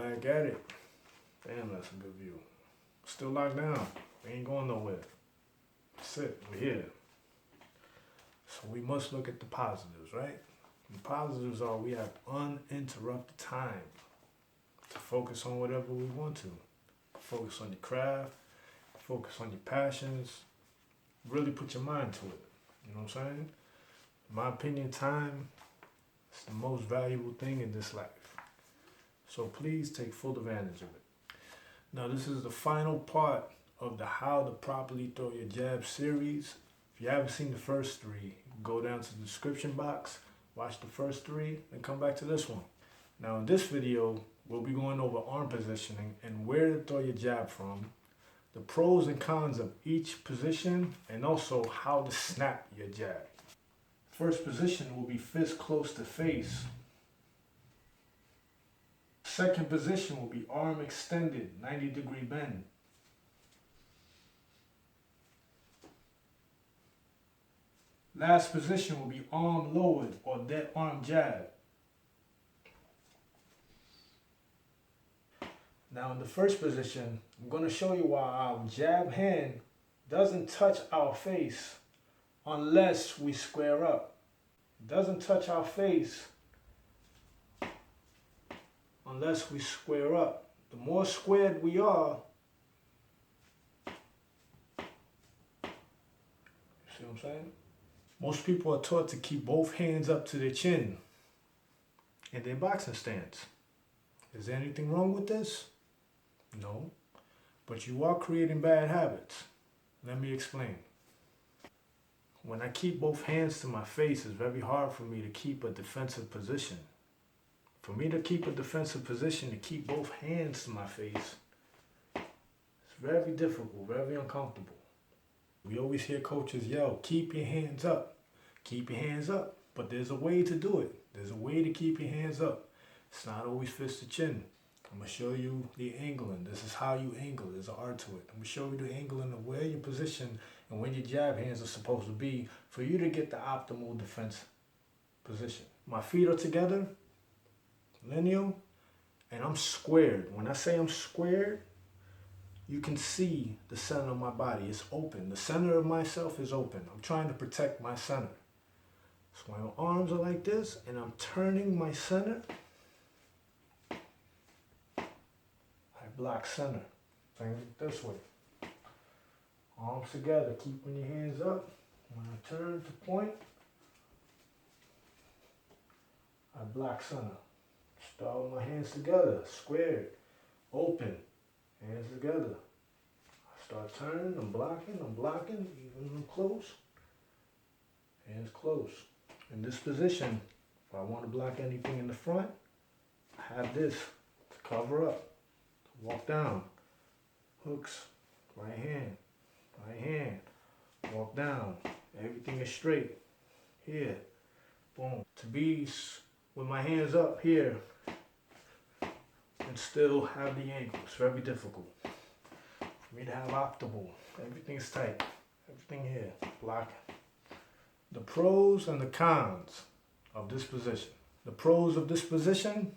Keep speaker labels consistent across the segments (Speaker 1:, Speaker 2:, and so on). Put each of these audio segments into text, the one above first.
Speaker 1: back at it. Damn, that's a good view. Still locked down. We ain't going nowhere. That's it. We're here. So we must look at the positives, right? The positives are we have uninterrupted time to focus on whatever we want to. Focus on your craft, focus on your passions, really put your mind to it. You know what I'm saying? In my opinion, time is the most valuable thing in this life. So please take full advantage of it. Now this is the final part of the How to Properly Throw Your Jab series. If you haven't seen the first three, go down to the description box, watch the first three, and come back to this one. Now in this video, we'll be going over arm positioning and where to throw your jab from, the pros and cons of each position, and also how to snap your jab. First position will be fist close to face. Second position will be arm extended, 90-degree bend. Last position will be arm lowered or dead arm jab. Now in the first position, I'm going to show you why our jab hand doesn't touch our face unless we square up. It doesn't touch our face unless we square up. The more squared we are, see what I'm saying? Most people are taught to keep both hands up to their chin in their boxing stance. Is there anything wrong with this? No, but you are creating bad habits. Let me explain. When I keep both hands to my face, it's very hard for me to keep a defensive position. For me to keep a defensive position, to keep both hands to my face, it's very difficult, very uncomfortable. We always hear coaches yell, keep your hands up, keep your hands up. But there's a way to do it. There's a way to keep your hands up. It's not always fist to chin. I'm going to show you the angling. This is how you angle. There's an art to it. I'm going to show you the angling of where your position and where your jab hands are supposed to be for you to get the optimal defense position. My feet are together, lineal, and I'm squared. When I say I'm squared, you can see the center of my body. It's open. The center of myself is open. I'm trying to protect my center. So my arms are like this, and I'm turning my center. Block center. Bring it this way. Arms together, keeping your hands up. When I turn to point, I block center. Start with my hands together, squared, open, hands together. I start turning, I'm blocking, even when I'm close, hands close. In this position, if I want to block anything in the front, I have this to cover up. Walk down, hooks, right hand, walk down, everything is straight, here, boom. To be with my hands up here and still have the angle, it's very difficult. For me to have optimal, everything's tight, everything here, blocking. The pros and the cons of this position. The pros of this position,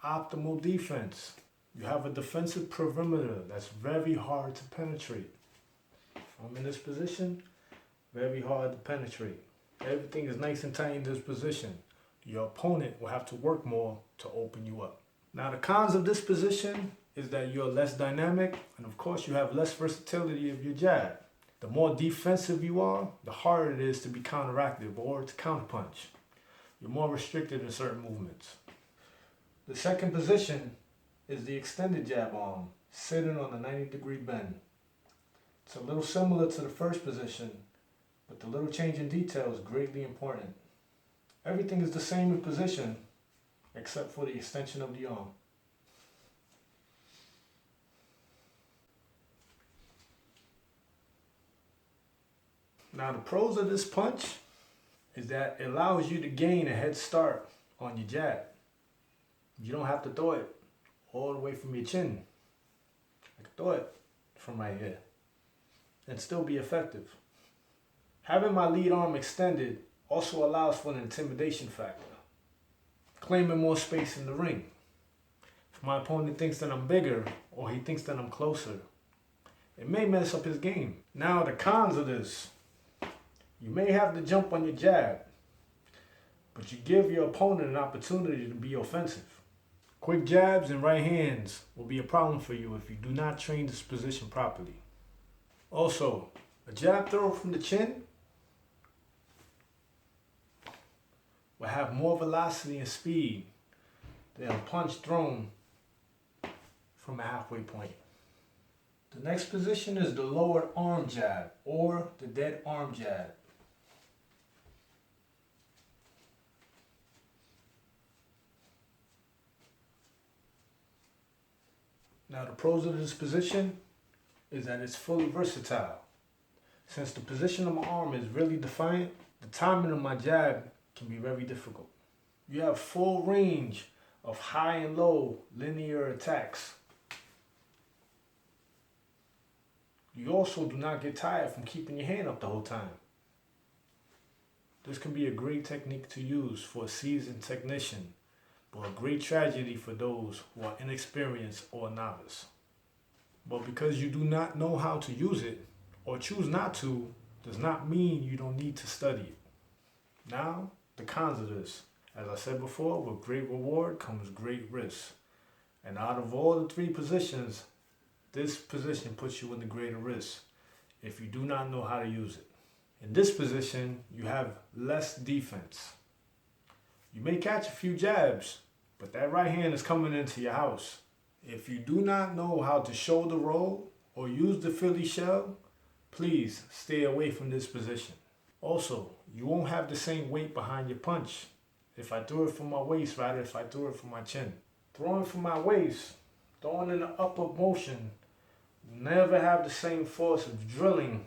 Speaker 1: optimal defense. You have a defensive perimeter that's very hard to penetrate. If I'm in this position, very hard to penetrate. Everything is nice and tight in this position. Your opponent will have to work more to open you up. Now the cons of this position is that you're less dynamic, and of course you have less versatility of your jab. The more defensive you are, the harder it is to be counteractive or to counterpunch. You're more restricted in certain movements. The second position is the extended jab arm, sitting on the 90-degree bend. It's a little similar to the first position, but the little change in detail is greatly important. Everything is the same in position, except for the extension of the arm. Now the pros of this punch is that it allows you to gain a head start on your jab. You don't have to throw it all the way from your chin. I can throw it from right here and still be effective. Having my lead arm extended also allows for an intimidation factor, claiming more space in the ring. If My opponent thinks that I'm bigger, or he thinks that I'm closer. It may mess up his game. Now the cons of this. You may have to jump on your jab, but you give your opponent an opportunity to be offensive. Quick jabs and right hands will be a problem for you if you do not train this position properly. Also, a jab throw from the chin will have more velocity and speed than a punch thrown from a halfway point. The next position is the lowered arm jab or the dead arm jab. Now the pros of this position is that it's fully versatile. Since the position of my arm is really defiant, the timing of my jab can be very difficult. You have full range of high and low linear attacks. You also do not get tired from keeping your hand up the whole time. This can be a great technique to use for a seasoned technician, but a great tragedy for those who are inexperienced or novice. But because you do not know how to use it, or choose not to, does not mean you don't need to study it. Now, the cons of this. As I said before, with great reward comes great risk. And out of all the three positions, this position puts you in the greater risk if you do not know how to use it. In this position, you have less defense. You may catch a few jabs, but that right hand is coming into your house. If you do not know how to shoulder roll or use the Philly shell, please stay away from this position. Also, you won't have the same weight behind your punch if I throw it from my waist rather if I throw it from my chin. Throwing from my waist, throwing in the upward motion, never have the same force of drilling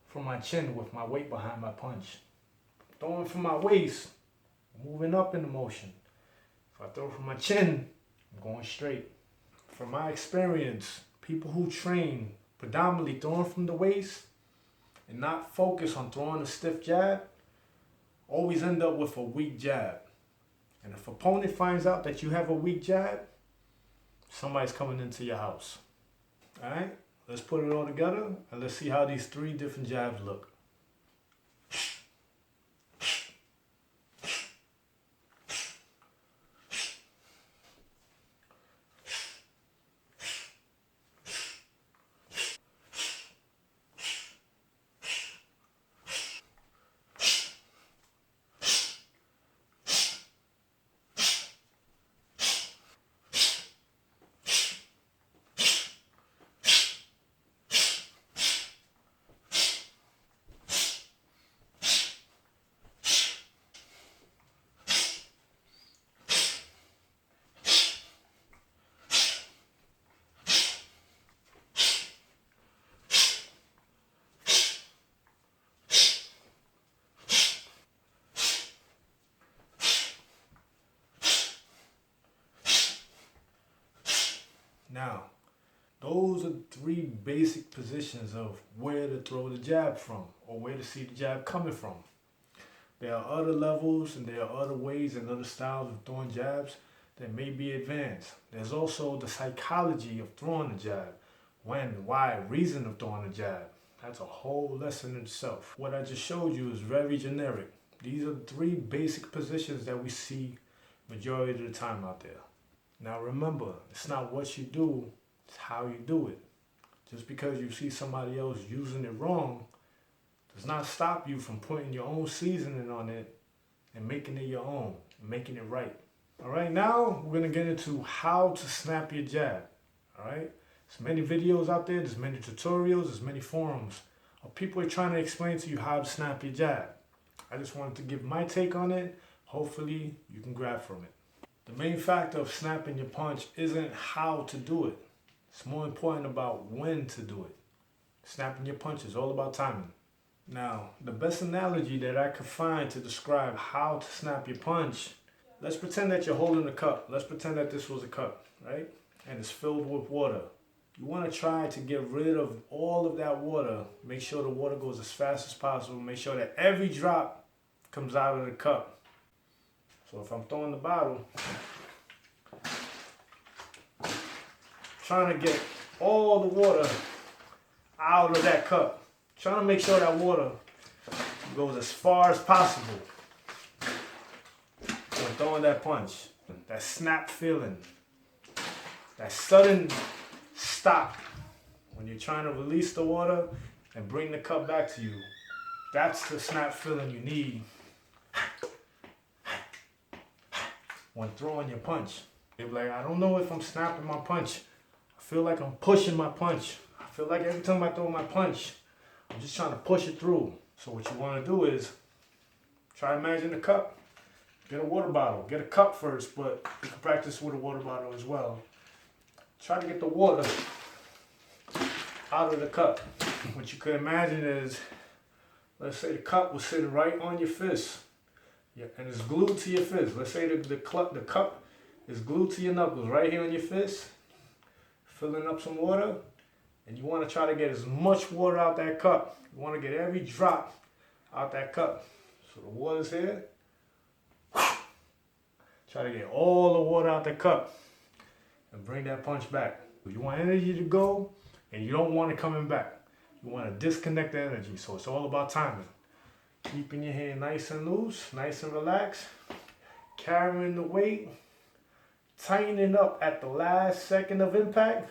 Speaker 1: from my chin with my weight behind my punch. Throwing from my waist, moving up in the motion. If I throw from my chin, I'm going straight. From my experience, people who train predominantly throwing from the waist and not focus on throwing a stiff jab always end up with a weak jab. And if an opponent finds out that you have a weak jab, somebody's coming into your house. Alright, let's put it all together and let's see how these three different jabs look. Now, those are three basic positions of where to throw the jab from or where to see the jab coming from. There are other levels and there are other ways and other styles of throwing jabs that may be advanced. There's also the psychology of throwing the jab. When, why, reason of throwing the jab. That's a whole lesson in itself. What I just showed you is very generic. These are three basic positions that we see majority of the time out there. Now remember, it's not what you do, it's how you do it. Just because you see somebody else using it wrong does not stop you from putting your own seasoning on it and making it your own, and making it right. All right, now we're going to get into how to snap your jab. All right, there's many videos out there, there's many tutorials, there's many forums of people are trying to explain to you how to snap your jab. I just wanted to give my take on it. Hopefully you can grab from it. The main factor of snapping your punch isn't how to do it. It's more important about when to do it. Snapping your punch is all about timing. Now, the best analogy that I could find to describe how to snap your punch, let's pretend that you're holding a cup. Let's pretend that this was a cup, right? And it's filled with water. You want to try to get rid of all of that water. Make sure the water goes as fast as possible. Make sure that every drop comes out of the cup. So if I'm throwing the bottle, trying to get all the water out of that cup. Trying to make sure that water goes as far as possible when throwing that punch. That snap feeling, that sudden stop when you're trying to release the water and bring the cup back to you. That's the snap feeling you need when throwing your punch. You're like, I don't know if I'm snapping my punch. I feel like I'm pushing my punch. I feel like every time I throw my punch, I'm just trying to push it through. So what you want to do is try to imagine the cup. Get a water bottle. Get a cup first, but you can practice with a water bottle as well. Try to get the water out of the cup. What you could imagine is, let's say the cup was sitting right on your fist. Yeah, and it's glued to your fist. Let's say the cup is glued to your knuckles right here on your fist. Filling up some water. And you want to try to get as much water out that cup. You want to get every drop out that cup. So the water's here. Try to get all the water out the cup and bring that punch back. You want energy to go and you don't want it coming back. You want to disconnect the energy. So it's all about timing. Keeping your hand nice and loose, nice and relaxed. Carrying the weight. Tightening up at the last second of impact.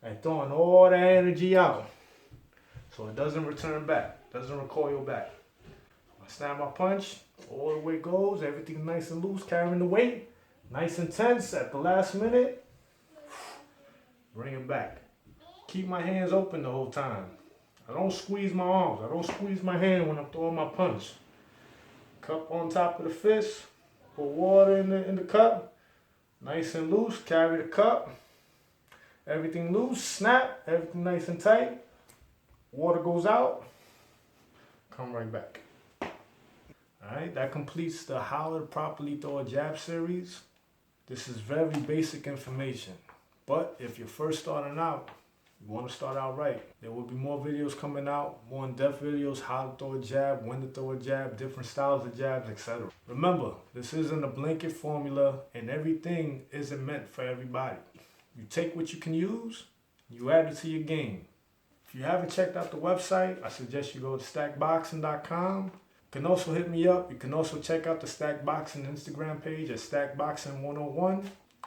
Speaker 1: And throwing all that energy out. So it doesn't return back. Doesn't recoil back. I snap my punch. All the way goes, everything nice and loose, carrying the weight, nice and tense at the last minute. Bring it back. Keep my hands open the whole time. I don't squeeze my arms. I don't squeeze my hand when I'm throwing my punch. Cup on top of the fist. Put water in the cup. Nice and loose. Carry the cup. Everything loose. Snap. Everything nice and tight. Water goes out. Come right back. Alright, that completes the How to Properly Throw a Jab series. This is very basic information, but if you're first starting out, you want to start out right. There will be more videos coming out, more in-depth videos, how to throw a jab, when to throw a jab, different styles of jabs, etc. Remember, this isn't a blanket formula and everything isn't meant for everybody. You take what you can use, you add it to your game. If you haven't checked out the website, I suggest you go to stackboxing.com. You can also hit me up. You can also check out the Stack Boxing Instagram page at StackBoxing101.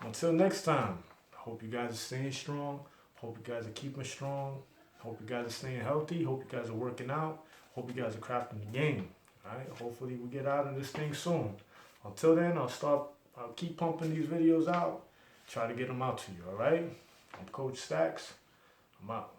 Speaker 1: Until next time, I hope you guys are staying strong. Hope you guys are keeping strong. Hope you guys are staying healthy. Hope you guys are working out. Hope you guys are crafting the game. All right. Hopefully we get out of this thing soon. Until then, I'll keep pumping these videos out. Try to get them out to you. All right. I'm Coach Stacks. I'm out.